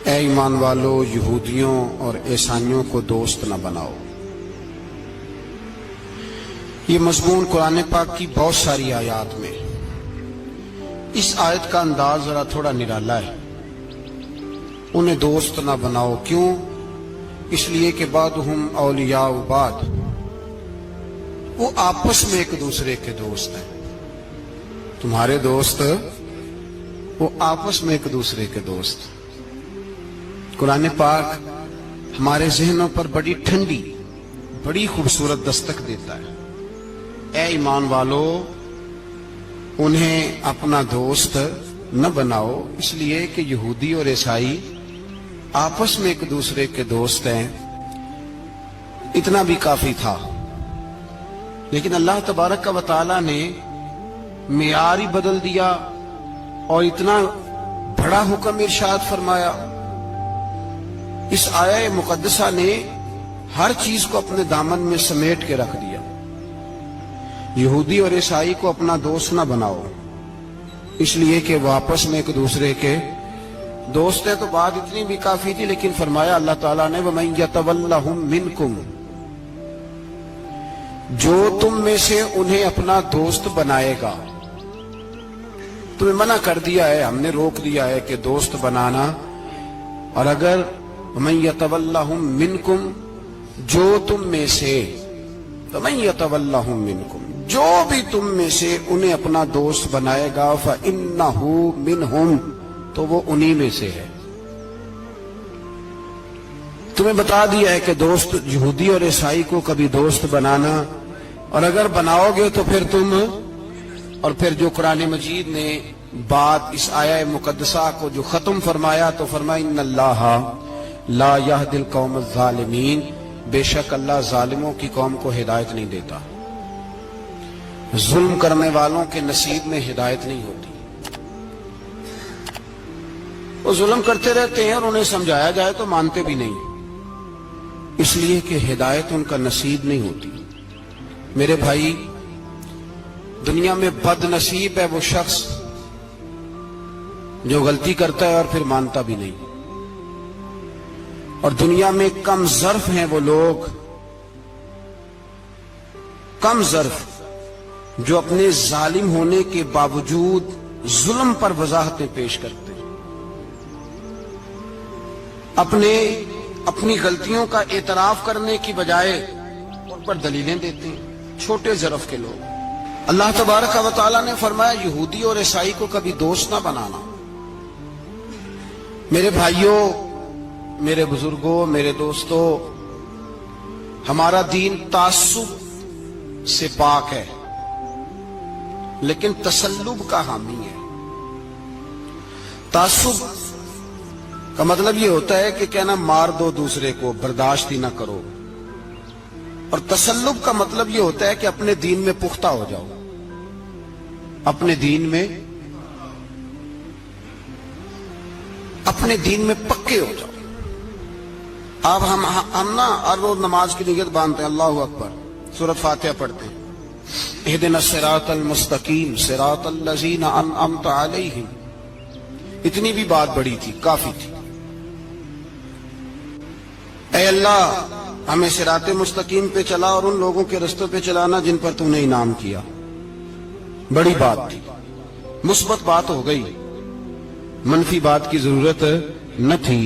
اے ایمان والو، یہودیوں اور عیسائیوں کو دوست نہ بناؤ۔ یہ مضمون قرآن پاک کی بہت ساری آیات میں، اس آیت کا انداز ذرا تھوڑا نرالا ہے۔ انہیں دوست نہ بناؤ، کیوں؟ اس لیے کہ بعضہم اولیاء بعض، وہ آپس میں ایک دوسرے کے دوست ہیں۔ تمہارے دوست وہ آپس میں ایک دوسرے کے دوست۔ قرآن پاک ہمارے ذہنوں پر بڑی ٹھنڈی، بڑی خوبصورت دستک دیتا ہے۔ اے ایمان والو، انہیں اپنا دوست نہ بناؤ، اس لیے کہ یہودی اور عیسائی آپس میں ایک دوسرے کے دوست ہیں۔ اتنا بھی کافی تھا، لیکن اللہ تبارک و تعالی نے معیار ہی بدل دیا اور اتنا بڑا حکم ارشاد فرمایا۔ اس آیہ مقدسہ نے ہر چیز کو اپنے دامن میں سمیٹ کے رکھ دیا۔ یہودی اور عیسائی کو اپنا دوست نہ بناؤ، اس لیے کہ وہ آپس میں ایک دوسرے کے دوست ہیں۔ تو بات اتنی بھی کافی تھی، لیکن فرمایا اللہ تعالیٰ نے وَمَن يَتَوَلَّهُم مِّنكُمْ، جو تم میں سے انہیں اپنا دوست بنائے گا۔ تمہیں منع کر دیا ہے، ہم نے روک دیا ہے کہ دوست بنانا، اور اگر وَمَن يَتَوَلَّهُم مِّنكُمْ، جو تم میں سے، وَمَن يَتَوَلَّهُم مِّنكُمْ، جو بھی تم میں سے انہیں اپنا دوست بنائے گا فَإِنَّهُ مِنْهُمْ، تو وہ انہی میں سے ہے۔ تمہیں بتا دیا ہے کہ دوست یہودی اور عیسائی کو کبھی دوست بنانا، اور اگر بناؤ گے تو پھر تم، اور پھر جو قرآن مجید نے بات اس آیہ مقدسہ کو جو ختم فرمایا تو فرمایا ان اللہ لا یہدی القوم الظالمین، بے شک اللہ ظالموں کی قوم کو ہدایت نہیں دیتا۔ ظلم کرنے والوں کے نصیب میں ہدایت نہیں ہوتی۔ وہ ظلم کرتے رہتے ہیں اور انہیں سمجھایا جائے تو مانتے بھی نہیں، اس لیے کہ ہدایت ان کا نصیب نہیں ہوتی۔ میرے بھائی، دنیا میں بد نصیب ہے وہ شخص جو غلطی کرتا ہے اور پھر مانتا بھی نہیں، اور دنیا میں کم ظرف ہیں وہ لوگ، کم ظرف جو اپنے ظالم ہونے کے باوجود ظلم پر وضاحتیں پیش کرتے ہیں، اپنی غلطیوں کا اعتراف کرنے کی بجائے ان پر دلیلیں دیتے ہیں، چھوٹے ظرف کے لوگ۔ اللہ تبارک و تعالیٰ نے فرمایا یہودی اور عیسائی کو کبھی دوست نہ بنانا۔ میرے بھائیوں، میرے بزرگوں، میرے دوستوں، ہمارا دین تعصب سے پاک ہے، لیکن تسلب کا حامی ہے۔ تعصب کا مطلب یہ ہوتا ہے کہ کہنا مار دو دوسرے کو، برداشت ہی نہ کرو، اور تسلب کا مطلب یہ ہوتا ہے کہ اپنے دین میں پختہ ہو جاؤ، اپنے دین میں پکے ہو جاؤ۔ اب ہم نا ہر روز نماز کی نیت باندھتے ہیں، اللہ اکبر، سورۃ فاتحہ پڑھتے ہیں، اہدنا الصراط المستقیم صراط الذین انعمت علیہم، اتنی بھی بات بڑی تھی، کافی تھی۔ اے اللہ، ہمیں صراط مستقیم پہ چلا اور ان لوگوں کے رستوں پہ چلانا جن پر تم نے انعام کیا، بڑی بات تھی، مثبت بات ہو گئی، منفی بات کی ضرورت نہ تھی۔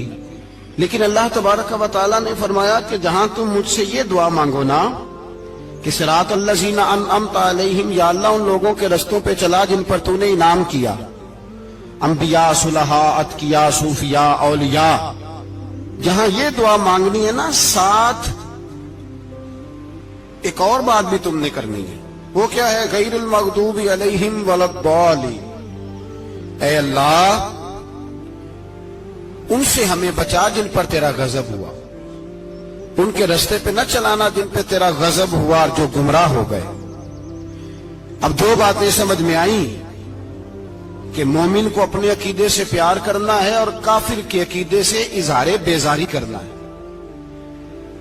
لیکن اللہ تبارک و تعالیٰ نے فرمایا کہ جہاں تم مجھ سے یہ دعا مانگو نا کہ صراط الذین انعمت علیہم، یا اللہ ان لوگوں کے رستوں پہ چلا جن پر تو نے انعام کیا، انبیاء، صلحاء، اتقیاء، صوفیاء، اولیاء، جہاں یہ دعا مانگنی ہے نا، ساتھ ایک اور بات بھی تم نے کرنی ہے۔ وہ کیا ہے؟ غیر المغضوب علیہم ولا الضالین، اے اللہ ان سے ہمیں بچا جن پر تیرا غضب ہوا، ان کے رستے پہ نہ چلانا جن پہ تیرا غضب ہوا اور جو گمراہ ہو گئے۔ اب دو باتیں سمجھ میں آئیں کہ مومن کو اپنے عقیدے سے پیار کرنا ہے اور کافر کے عقیدے سے اظہار بیزاری کرنا ہے،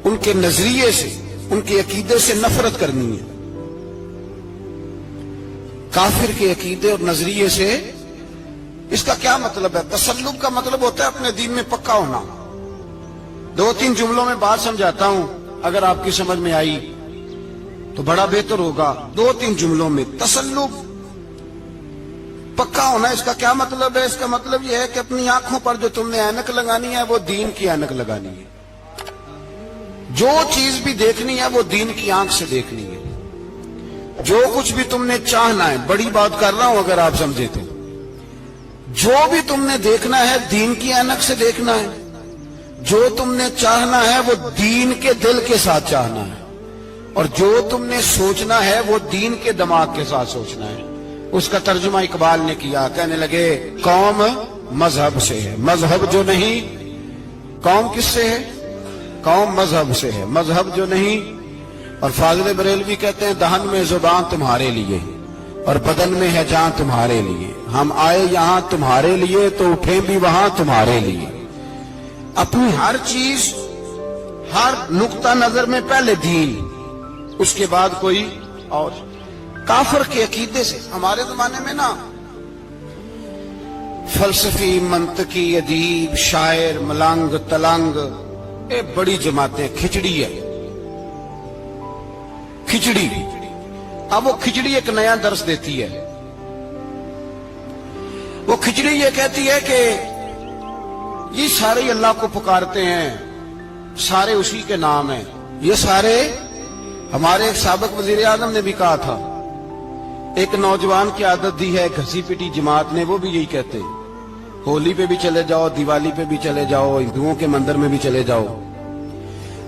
ان کے نظریے سے، ان کے عقیدے سے نفرت کرنی ہے۔ کافر کے عقیدے اور نظریے سے اس کا کیا مطلب ہے؟ تسلب کا مطلب ہوتا ہے اپنے دین میں پکا ہونا. 2-3 جملوں میں بات سمجھاتا ہوں، اگر آپ کی سمجھ میں آئی تو بڑا بہتر ہوگا. 2-3 جملوں میں تسلب پکا ہونا، اس کا کیا مطلب ہے؟ اس کا مطلب یہ ہے کہ اپنی آنکھوں پر جو تم نے اینک لگانی ہے وہ دین کی اینک لگانی ہے. جو چیز بھی دیکھنی ہے وہ دین کی آنکھ سے دیکھنی ہے. جو کچھ بھی تم نے چاہنا ہے، بڑی بات کر رہا ہوں اگر آپ سمجھے تو، جو بھی تم نے دیکھنا ہے دین کی اینک سے دیکھنا ہے. جو تم نے چاہنا ہے وہ دین کے دل کے ساتھ چاہنا ہے، اور جو تم نے سوچنا ہے وہ دین کے دماغ کے ساتھ سوچنا ہے. اس کا ترجمہ اقبال نے کیا، کہنے لگے قوم مذہب سے ہے، مذہب جو نہیں. قوم کس سے ہے؟ قوم مذہب سے ہے، مذہب جو نہیں. اور فاضل بریلوی کہتے ہیں دہن میں زبان تمہارے لیے اور بدن میں ہے جان تمہارے لیے. ہم آئے یہاں تمہارے لیے تو اٹھیں بھی وہاں تمہارے لیے. اپنی ہر چیز، ہر نقطہ نظر میں پہلے دین، اس کے بعد کوئی اور. کافر کے عقیدے سے ہمارے زمانے میں نا فلسفی، منطقی، ادیب، شاعر، ملنگ، تلنگ، یہ بڑی جماعتیں. کھچڑی ہے، کھچڑی. اب وہ کھچڑی ایک نیا درس دیتی ہے. وہ کھچڑی یہ کہتی ہے کہ یہ سارے اللہ کو پکارتے ہیں، سارے اسی کے نام ہیں. یہ سارے، ہمارے ایک سابق وزیر اعظم نے بھی کہا تھا، ایک نوجوان کی عادت دی ہے گھسی پٹی جماعت نے، وہ بھی یہی کہتے ہیں. ہولی پہ بھی چلے جاؤ، دیوالی پہ بھی چلے جاؤ، ہندوؤں کے مندر میں بھی چلے جاؤ،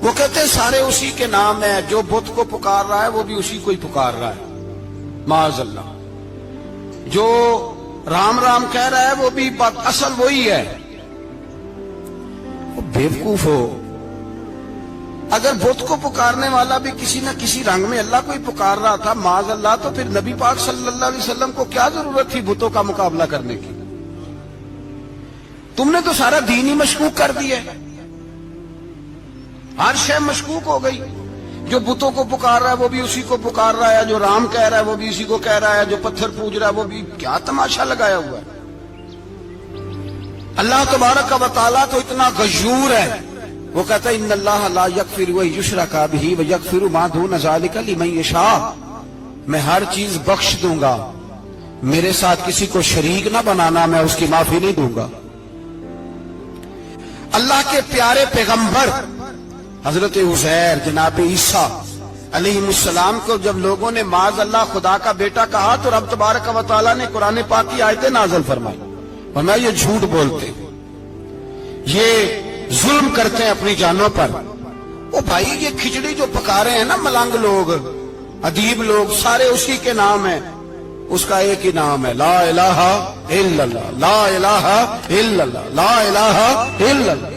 وہ کہتے ہیں سارے اسی کے نام ہے. جو بت کو پکار رہا ہے وہ بھی اسی کو ہی پکار رہا ہے، معاذ اللہ. جو رام رام کہہ رہا ہے وہ بھی اصل وہی ہے. بیوقوف ہو. اگر بت کو پکارنے والا بھی کسی نہ کسی رنگ میں اللہ کو ہی پکار رہا تھا، معاذ اللہ، تو پھر نبی پاک صلی اللہ علیہ وسلم کو کیا ضرورت تھی بتوں کا مقابلہ کرنے کی؟ تم نے تو سارا دین ہی مشکوک کر دیا. ہر شے مشکوک ہو گئی. جو بتوں کو پکار رہا ہے وہ بھی اسی کو پکار رہا ہے، جو رام کہہ رہا ہے وہ بھی اسی کو کہہ رہا ہے، جو پتھر پوج رہا ہے وہ بھی. کیا تماشا لگایا ہوا ہے. اللہ تبارک و تعالیٰ تو اتنا غیور ہے، وہ کہتا ہے ان اللہ لا یغفر ان یشرک بہ ویغفر ما دون ذلک لمن یشاء. میں ہر چیز بخش دوں گا، میرے ساتھ کسی کو شریک نہ بنانا، میں اس کی معافی نہیں دوں گا. اللہ کے پیارے پیغمبر حضرت عزیر، جناب عیسیٰ علیہ السلام کو جب لوگوں نے معاذ اللہ خدا کا بیٹا کہا تو رب تبارک و تعالیٰ نے قرآن پاک کی آیتیں نازل فرمائی، ورنہ یہ جھوٹ بولتے، یہ ظلم کرتے ہیں اپنی جانوں پر. او بھائی، یہ کھچڑی جو پکا رہے ہیں نا ملنگ لوگ، ادیب لوگ، سارے اسی کے نام ہیں. اس کا ایک ہی نام ہے، لا الہ الا اللہ، لا الہ الا اللہ، لا الہ الا اللہ.